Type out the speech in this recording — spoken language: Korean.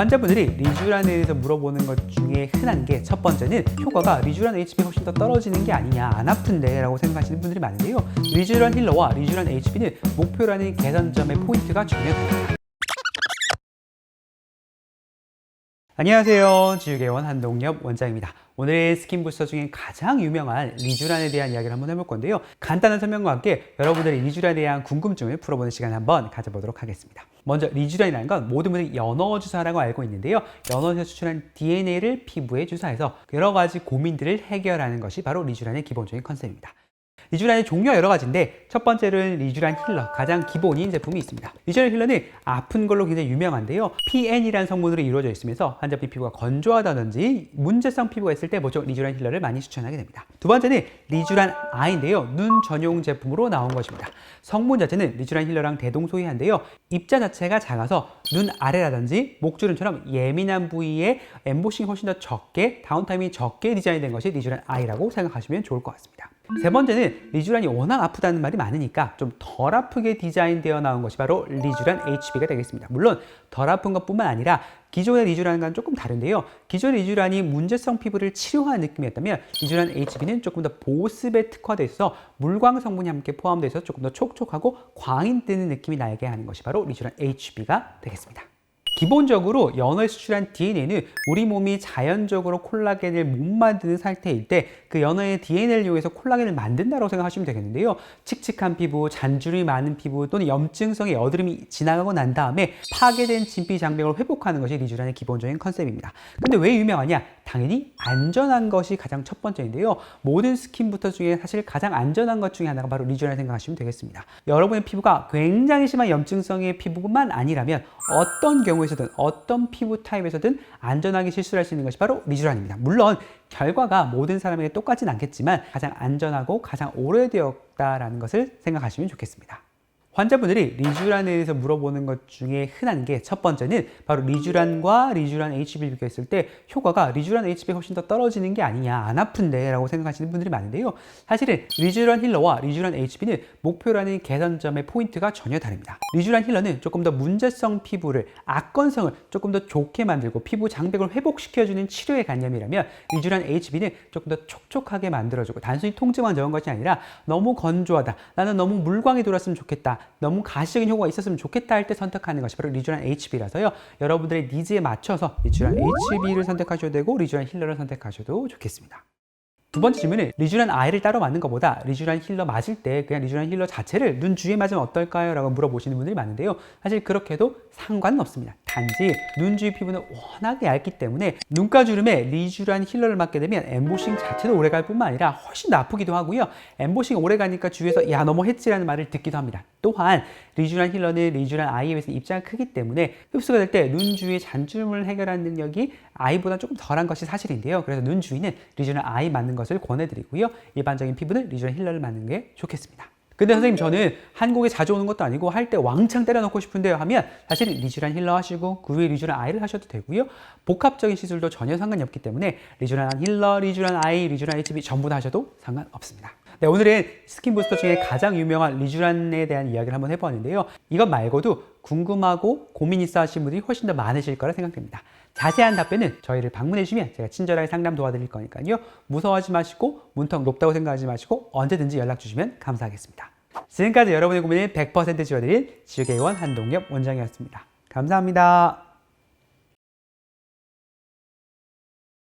환자분들이 리쥬란에 대해서 물어보는 것 중에 흔한 게 첫 번째는 효과가 리쥬란 HB 훨씬 더 떨어지는 게 아니냐, 안 아픈데 라고 생각하시는 분들이 많은데요. 리쥬란 힐러와 리쥬란 HB는 목표라는 개선점의 포인트가 전혀 다릅니다. 안녕하세요. 지우개원 한동엽 원장입니다. 오늘의 스킨 부스터 중에 가장 유명한 리쥬란에 대한 이야기를 한번 해볼 건데요. 간단한 설명과 함께 여러분들의 리쥬란에 대한 궁금증을 풀어보는 시간을 한번 가져보도록 하겠습니다. 먼저 리쥬란이라는 건 모든 분들이 연어 주사라고 알고 있는데요. 연어에서 추출한 DNA를 피부에 주사해서 여러 가지 고민들을 해결하는 것이 바로 리쥬란의 기본적인 컨셉입니다. 리쥬란의 종류가 여러 가지인데 첫 번째로는 리쥬란 힐러, 가장 기본인 제품이 있습니다. 리쥬란 힐러는 아픈 걸로 굉장히 유명한데요. PN이라는 성분으로 이루어져 있으면서 환자분 피부가 건조하다든지 문제성 피부가 있을 때 보통 리쥬란 힐러를 많이 추천하게 됩니다. 두 번째는 리쥬란 아이인데요. 눈 전용 제품으로 나온 것입니다. 성분 자체는 리쥬란 힐러랑 대동소이한데요. 입자 자체가 작아서 눈 아래라든지 목주름처럼 예민한 부위에 엠보싱이 훨씬 더 적게, 다운타임이 적게 디자인된 것이 리쥬란 아이라고 생각하시면 좋을 것 같습니다. 세 번째는 리쥬란이 워낙 아프다는 말이 많으니까 좀 덜 아프게 디자인되어 나온 것이 바로 리쥬란 HB가 되겠습니다. 물론 덜 아픈 것뿐만 아니라 기존의 리쥬란과는 조금 다른데요. 기존의 리쥬란이 문제성 피부를 치료하는 느낌이었다면 리쥬란 HB는 조금 더 보습에 특화되어 있어 물광 성분이 함께 포함되어 있어서 조금 더 촉촉하고 광이 뜨는 느낌이 나게 하는 것이 바로 리쥬란 HB가 되겠습니다. 기본적으로 연어에 수출한 DNA는 우리 몸이 자연적으로 콜라겐을 못 만드는 상태일 때 그 연어의 DNA를 이용해서 콜라겐을 만든다고 생각하시면 되겠는데요. 칙칙한 피부, 잔주름이 많은 피부 또는 염증성의 여드름이 지나가고 난 다음에 파괴된 진피 장벽을 회복하는 것이 리쥬란의 기본적인 컨셉입니다. 근데 왜 유명하냐? 당연히 안전한 것이 가장 첫 번째인데요. 모든 스킨부터 중에 사실 가장 안전한 것 중에 하나가 바로 리쥬란을 생각하시면 되겠습니다. 여러분의 피부가 굉장히 심한 염증성의 피부뿐만 아니라면 어떤 경우에서든 어떤 피부 타입에서든 안전하게 실수할 수 있는 것이 바로 리쥬란입니다. 물론 결과가 모든 사람에게 똑같진 않겠지만 가장 안전하고 가장 오래되었다라는 것을 생각하시면 좋겠습니다. 환자분들이 리쥬란에 대해서 물어보는 것 중에 흔한 게 첫 번째는 바로 리쥬란과 리쥬란 HB를 비교했을 때 효과가 리쥬란 HB가 훨씬 더 떨어지는 게 아니냐, 안 아픈데 라고 생각하시는 분들이 많은데요. 사실은 리쥬란 힐러와 리쥬란 HB는 목표라는 개선점의 포인트가 전혀 다릅니다. 리쥬란 힐러는 조금 더 문제성 피부를, 악건성을 조금 더 좋게 만들고 피부 장벽을 회복시켜주는 치료의 관념이라면 리쥬란 HB는 조금 더 촉촉하게 만들어주고 단순히 통증만 적은 것이 아니라 너무 건조하다, 나는 너무 물광이 돌았으면 좋겠다, 너무 가시적인 효과가 있었으면 좋겠다 할 때 선택하는 것이 바로 리쥬란 HB라서요. 여러분들의 니즈에 맞춰서 리쥬란 HB를 선택하셔도 되고 리쥬란 힐러를 선택하셔도 좋겠습니다. 두 번째 질문은 리쥬란 아이를 따로 맞는 것보다 리쥬란 힐러 맞을 때 그냥 리쥬란 힐러 자체를 눈 주위에 맞으면 어떨까요? 라고 물어보시는 분들이 많은데요. 사실 그렇게 해도 상관은 없습니다. 단지 눈 주위 피부는 워낙에 얇기 때문에 눈가주름에 리쥬란 힐러를 맞게 되면 엠보싱 자체도 오래갈 뿐만 아니라 훨씬 더 아프기도 하고요. 엠보싱 오래가니까 주위에서 야 너무 했지라는 말을 듣기도 합니다. 또한 리쥬란 힐러는 리쥬란 아이에 비해서 입자가 크기 때문에 흡수가 될 때 눈 주위의 잔주름을 해결하는 능력이 아이보다 조금 덜한 것이 사실인데요. 그래서 눈 주위는 리쥬란 아이 맞는 것을 권해드리고요. 일반적인 피부는 리쥬란 힐러를 맞는 게 좋겠습니다. 근데 선생님 저는 한국에 자주 오는 것도 아니고 할 때 왕창 때려넣고 싶은데요 하면 사실 리쥬란 힐러 하시고 그 위에 리쥬란 아이를 하셔도 되고요. 복합적인 시술도 전혀 상관이 없기 때문에 리쥬란 힐러, 리쥬란 아이, 리쥬란 HB 전부 다 하셔도 상관없습니다. 네, 오늘은 스킨 부스터 중에 가장 유명한 리쥬란에 대한 이야기를 한번 해보았는데요. 이것 말고도 궁금하고 고민 있어 하시는 분들이 훨씬 더 많으실 거라 생각됩니다. 자세한 답변은 저희를 방문해 주시면 제가 친절하게 상담 도와드릴 거니까요. 무서워하지 마시고 문턱 높다고 생각하지 마시고 언제든지 연락 주시면 감사하겠습니다. 지금까지 여러분의 고민을 100% 지워드릴 지우개원 한동엽 원장이었습니다. 감사합니다.